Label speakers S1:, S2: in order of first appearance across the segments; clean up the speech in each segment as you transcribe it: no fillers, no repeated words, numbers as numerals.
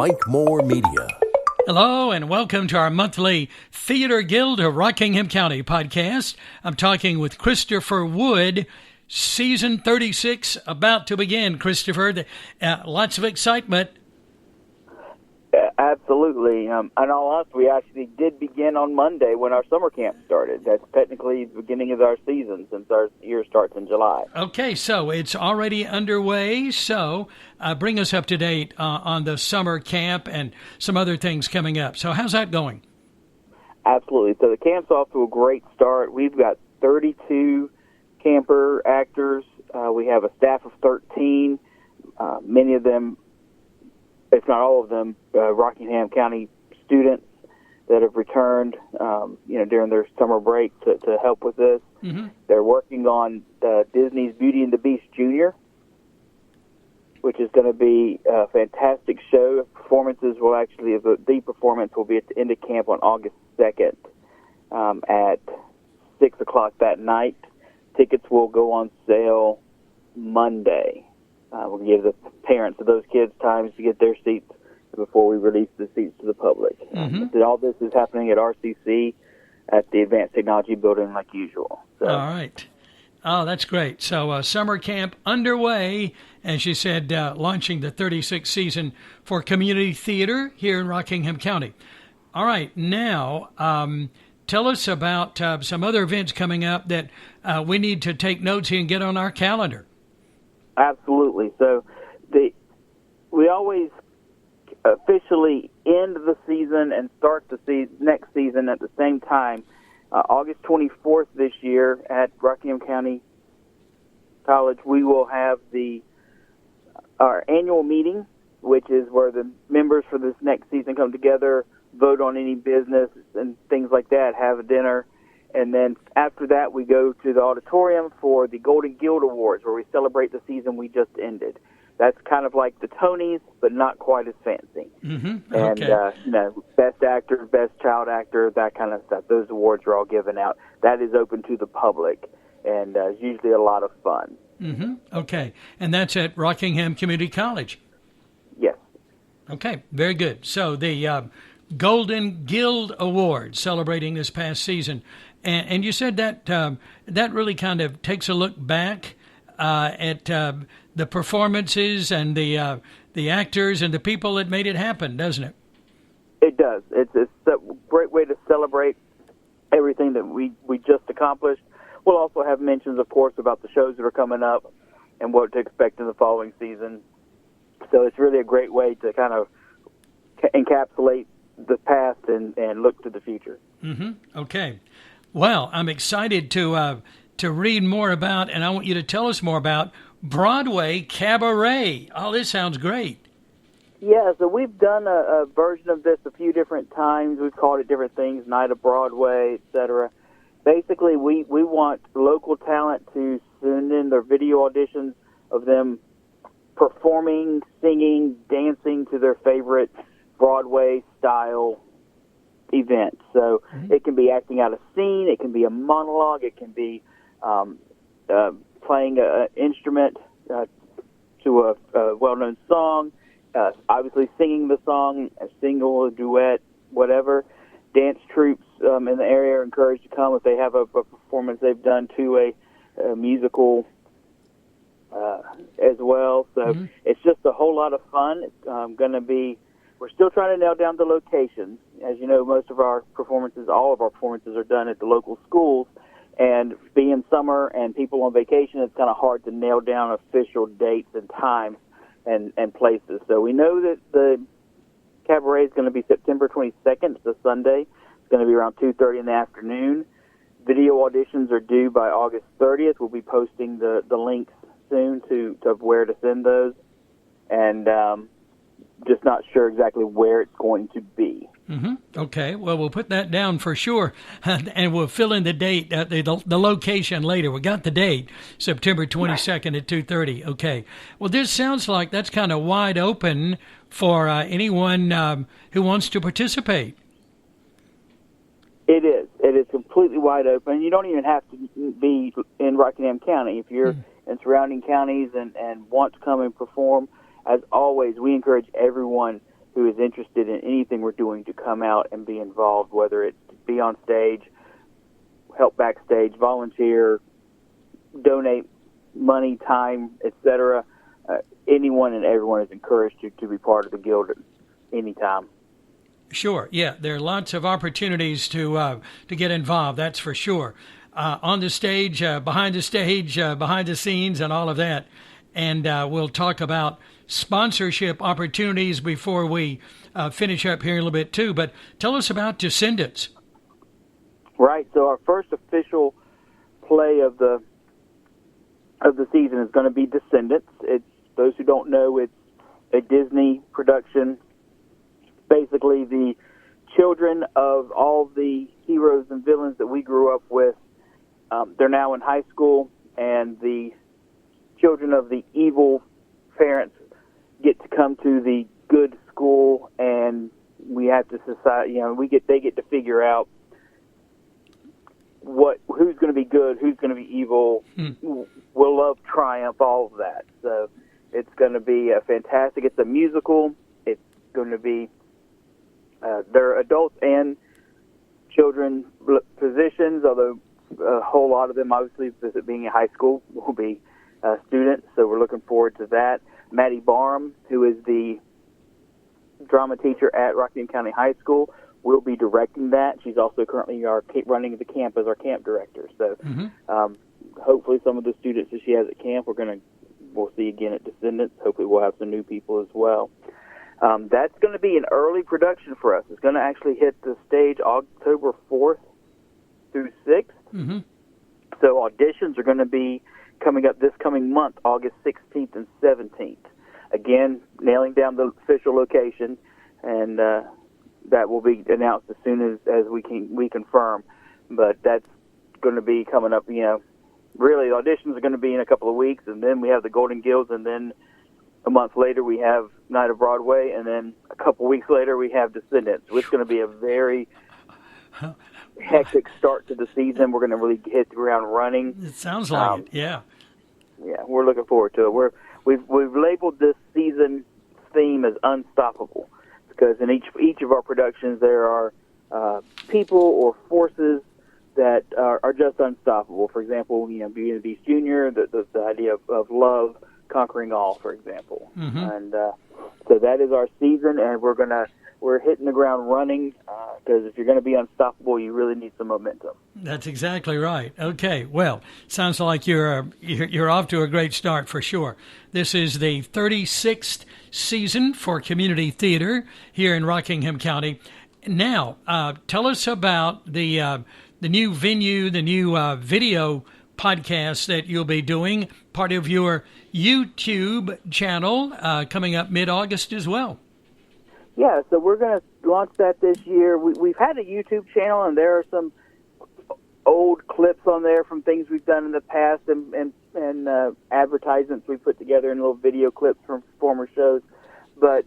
S1: Mike Moore Media.
S2: Hello and welcome to our monthly Theater Guild of Rockingham County podcast. I'm talking with Christopher Wood. Season 36 about to begin, Christopher. Lots of excitement.
S3: Absolutely. In all honesty, we actually did begin on Monday when our summer camp started. That's technically the beginning of our season since our year starts in July.
S2: Okay, so it's already underway. So bring us up to date on the summer camp and some other things coming up. So how's that going?
S3: Absolutely. So the camp's off to a great start. We've got 32 camper actors. We have a staff of 13. Many of them, if not all of them, Rockingham County students that have returned, during their summer break to help with this. Mm-hmm. They're working on Disney's Beauty and the Beast Junior, which is going to be a fantastic show. Performances will actually, the performance will be at the end of camp on August 2nd at 6 o'clock that night. Tickets will go on sale Monday. We'll give the parents of those kids time to get their seats before we release the seats to the public. Mm-hmm. All this is happening at RCC at the Advanced Technology Building like usual. So.
S2: All right. Oh, that's great. So summer camp underway, as you said, launching the 36th season for community theater here in Rockingham County. All right. Now, tell us about some other events coming up that we need to take notes here and get on our calendar.
S3: Absolutely. So we always officially end the season and start the next season at the same time. August 24th this year at Rockingham County College, we will have our annual meeting, which is where the members for this next season come together, vote on any business and things like that, have a dinner. And then after that, we go to the auditorium for the Golden Guild Awards, where we celebrate the season we just ended. That's kind of like the Tonys, but not quite as fancy. Mm-hmm. Okay. And, best actor, best child actor, that kind of stuff. Those awards are all given out. That is open to the public, and it's usually a lot of fun.
S2: Mm-hmm. Okay. And that's at Rockingham Community College?
S3: Yes.
S2: Okay, very good. So the Golden Guild Awards celebrating this past season. And you said that that really kind of takes a look back at the performances and the actors and the people that made it happen, doesn't it?
S3: It does. It's a great way to celebrate everything that we just accomplished. We'll also have mentions, of course, about the shows that are coming up and what to expect in the following season. So it's really a great way to kind of encapsulate the past and look to the future.
S2: Mm-hmm. Okay. Well, I'm excited to read more about, and I want you to tell us more about Broadway Cabaret. Oh, this sounds great.
S3: Yeah, so we've done a version of this a few different times. We've called it different things, Night of Broadway, etc. Basically, we want local talent to send in their video auditions of them performing, singing, dancing to their favorite Broadway-style event. So It can be acting out a scene, it can be a monologue, it can be playing an instrument to a well-known song, obviously singing the song, a single, a duet, whatever. Dance troops in the area are encouraged to come if they have a performance they've done to a musical as well. So It's just a whole lot of fun. It's going to be. We're still trying to nail down the locations. As you know, most of our performances, all of our performances are done at the local schools. And being summer and people on vacation, it's kind of hard to nail down official dates and times and places. So we know that the cabaret is going to be September 22nd. It's a Sunday. It's going to be around 2:30 in the afternoon. Video auditions are due by August 30th. We'll be posting the links soon to where to send those. And just not sure exactly where it's going to be.
S2: Mm-hmm. Okay, well, we'll put that down for sure, and we'll fill in the date, the location later. We got the date, September 22nd at 2:30. Okay. Well, this sounds like that's kind of wide open for anyone who wants to participate.
S3: It is. It is completely wide open. You don't even have to be in Rockingham County. If you're in surrounding counties and want to come and perform, as always, we encourage everyone who is interested in anything we're doing to come out and be involved, whether it's be on stage, help backstage, volunteer, donate money, time, etc. Anyone and everyone is encouraged to be part of the Guild at any time.
S2: Sure, yeah, there are lots of opportunities to get involved, that's for sure. On the stage, behind the stage, behind the scenes, and all of that. And we'll talk about sponsorship opportunities before we finish up here in a little bit too. But tell us about Descendants.
S3: Right. So our first official play of the season is going to be Descendants. It's, those who don't know, it's a Disney production. Basically, the children of all the heroes and villains that we grew up with, they're now in high school, and the children of the evil parents get to come to the good school, and we have to decide. They get to figure out who's going to be good, who's going to be evil. Will love triumph? All of that. So it's going to be fantastic. It's a musical. It's going to be there are adults and children positions, although a whole lot of them, obviously, because it being in high school, will be students. So we're looking forward to that. Maddie Barham, who is the drama teacher at Rockingham County High School, will be directing that. She's also currently running the camp as our camp director. So hopefully some of the students that she has at camp, we'll see again at Descendants. Hopefully we'll have some new people as well. That's going to be an early production for us. It's going to actually hit the stage October 4th through 6th. Mm-hmm. So auditions are going to be coming up this coming month, August 16th and 17th. Again, nailing down the official location, and that will be announced as soon as we confirm. But that's going to be coming up, really the auditions are going to be in a couple of weeks, and then we have the Golden Guilds, and then a month later we have Night of Broadway, and then a couple of weeks later we have Descendants. So it's going to be a very hectic start to the season. We're going to really hit the ground running.
S2: It sounds like it, yeah.
S3: Yeah, we're looking forward to it. We've labeled this season theme as unstoppable, because in each of our productions there are people or forces that are just unstoppable. For example, Beauty and the Beast Jr., the idea of love conquering all, for example. Mm-hmm. And so that is our season, and we're hitting the ground running, because if you're going to be unstoppable, you really need some momentum.
S2: That's exactly right. Okay, well, sounds like you're off to a great start for sure. This is the 36th season for community theater here in Rockingham County. Now, tell us about the new venue, the new video podcast that you'll be doing, part of your YouTube channel, coming up mid-August as well.
S3: Yeah, so we're going to launch that this year. We've had a YouTube channel, and there are some old clips on there from things we've done in the past, and advertisements we put together in little video clips from former shows. But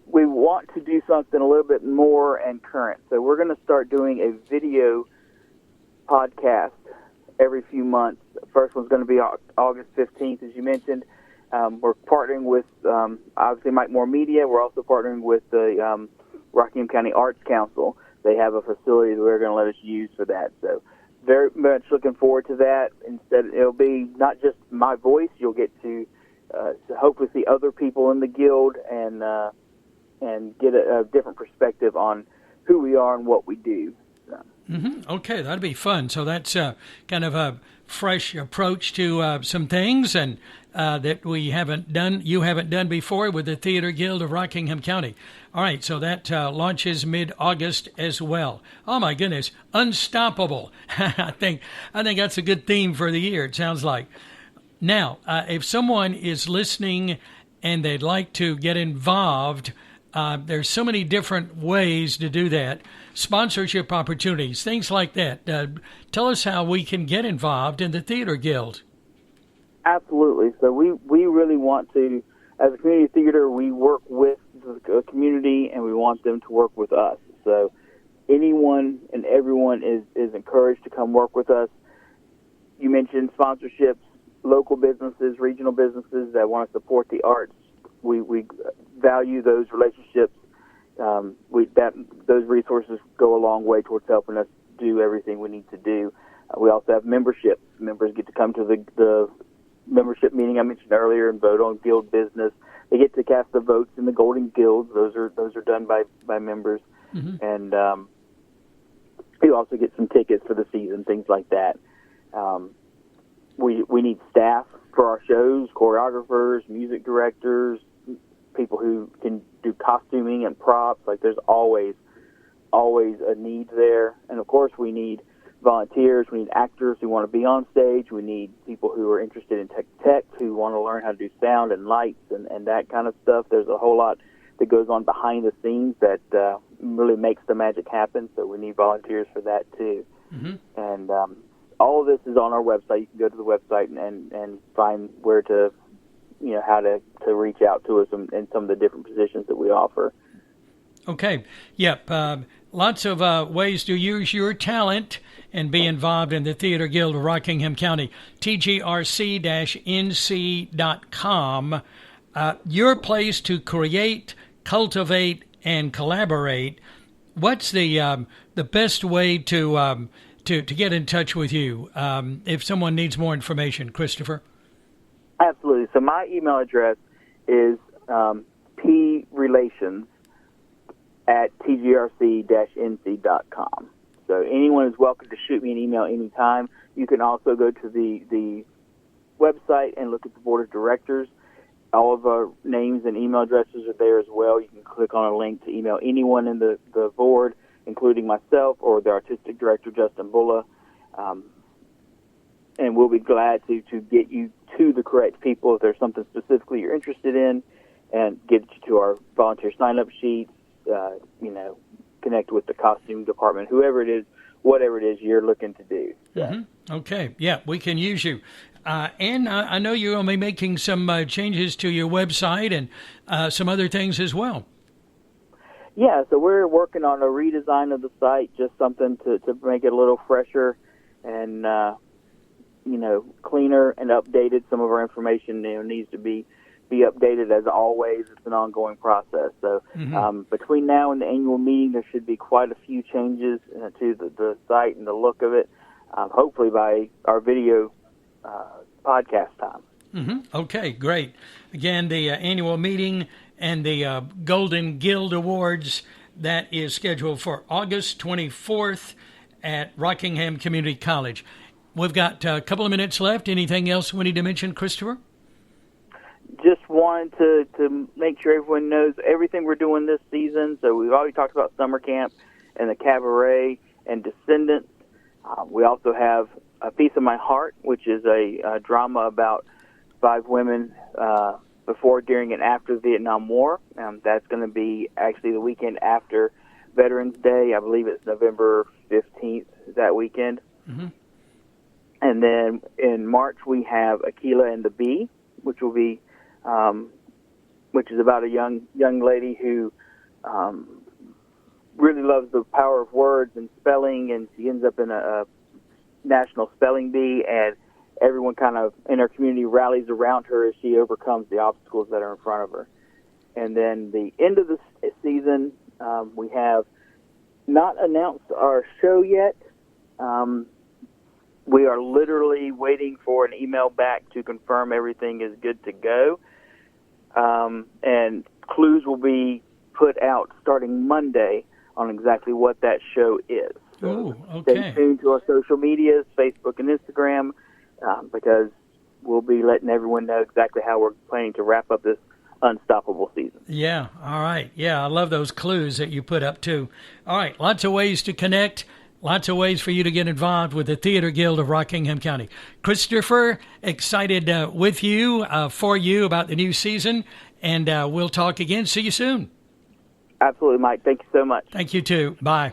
S3: we want to do something a little bit more and current. So we're going to start doing a video podcast every few months. The first one's going to be August 15th, as you mentioned. We're partnering with, obviously, Mike Moore Media. We're also partnering with the Rockingham County Arts Council. They have a facility that they're going to let us use for that. So very much looking forward to that. Instead, it'll be not just my voice. You'll get to hopefully see other people in the Guild and get a different perspective on who we are and what we do. So.
S2: Mm-hmm. Okay, that'd be fun. So that's kind of a fresh approach to some things and that you haven't done before with the Theater Guild of Rockingham County. All right, so that launches mid-August as well. Oh my goodness, unstoppable! I think that's a good theme for the year. It sounds like. Now, if someone is listening and they'd like to get involved, there's so many different ways to do that. Sponsorship opportunities, things like that. Tell us how we can get involved in the Theater Guild.
S3: Absolutely. So we really want to, as a community theater, we work with the community, and we want them to work with us. So anyone and everyone is encouraged to come work with us. You mentioned sponsorships, local businesses, regional businesses that want to support the arts. We value those relationships those resources go a long way towards helping us do everything we need to do. We also have memberships. Members get to come to the membership meeting I mentioned earlier and vote on guild business. They get to cast the votes in the Golden Guilds. Those are done by members, and you also get some tickets for the season, things like that. We need staff for our shows, choreographers, music directors, people who can do costuming and props. Like, there's always a need there. And of course we need volunteers, we need actors who want to be on stage, we need people who are interested in tech who want to learn how to do sound and lights and that kind of stuff. There's a whole lot that goes on behind the scenes that really makes the magic happen, so we need volunteers for that too. And all of this is on our website. You can go to the website and find where to, how to reach out to us in some of the different positions that we offer.
S2: Okay. Yep. Lots of ways to use your talent and be involved in the Theater Guild of Rockingham County. TGRC-NC.com. Your place to create, cultivate, and collaborate. What's the best way to get in touch with you if someone needs more information, Christopher?
S3: Absolutely. So my email address is prelations@tgrc-nc.com. So anyone is welcome to shoot me an email anytime. You can also go to the website and look at the board of directors. All of our names and email addresses are there as well. You can click on a link to email anyone in the board, including myself or the artistic director, Justin Bulla. And we'll be glad to get you to the correct people if there's something specifically you're interested in, and get you to our volunteer sign-up sheets, connect with the costume department, whoever it is, whatever it is you're looking to do. So.
S2: Okay. Yeah, we can use you. And I know you're going to be making some changes to your website and some other things as well.
S3: Yeah, so we're working on a redesign of the site, just something to make it a little fresher and, cleaner and updated. Some of our information needs to be updated as always. It's an ongoing process. So between now and the annual meeting, there should be quite a few changes to the site and the look of it, hopefully by our video podcast time.
S2: Okay, great. Again, the annual meeting and the Golden Guild Awards, that is scheduled for August 24th at Rockingham Community College. We've got a couple of minutes left. Anything else we need to mention, Christopher?
S3: Just wanted to make sure everyone knows everything we're doing this season. So we've already talked about summer camp and the cabaret and Descendants. We also have A Piece of My Heart, which is a drama about 5 women before, during, and after the Vietnam War. That's going to be actually the weekend after Veterans Day. I believe it's November 15th, that weekend. And then in March we have Aquila and the Bee, which will be, which is about a young lady who really loves the power of words and spelling, and she ends up in a national spelling bee, and everyone kind of in her community rallies around her as she overcomes the obstacles that are in front of her. And then the end of the season, we have not announced our show yet. We are literally waiting for an email back to confirm everything is good to go. And clues will be put out starting Monday on exactly what that show is.
S2: So okay.
S3: Stay tuned to our social medias, Facebook and Instagram, because we'll be letting everyone know exactly how we're planning to wrap up this unstoppable season.
S2: Yeah, all right. Yeah, I love those clues that you put up, too. All right, lots of ways to connect. Lots of ways for you to get involved with the Theater Guild of Rockingham County. Christopher, excited with you, for you about the new season, and we'll talk again. See you soon.
S3: Absolutely, Mike. Thank you so much.
S2: Thank you, too. Bye.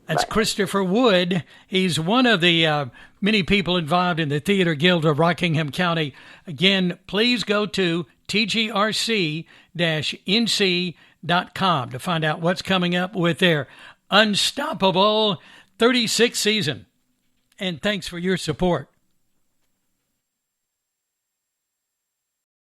S2: That's
S3: Bye.
S2: Christopher Wood. He's one of the many people involved in the Theater Guild of Rockingham County. Again, please go to TGRC-NC.com to find out what's coming up with their Unstoppable 36th season. And thanks for your support.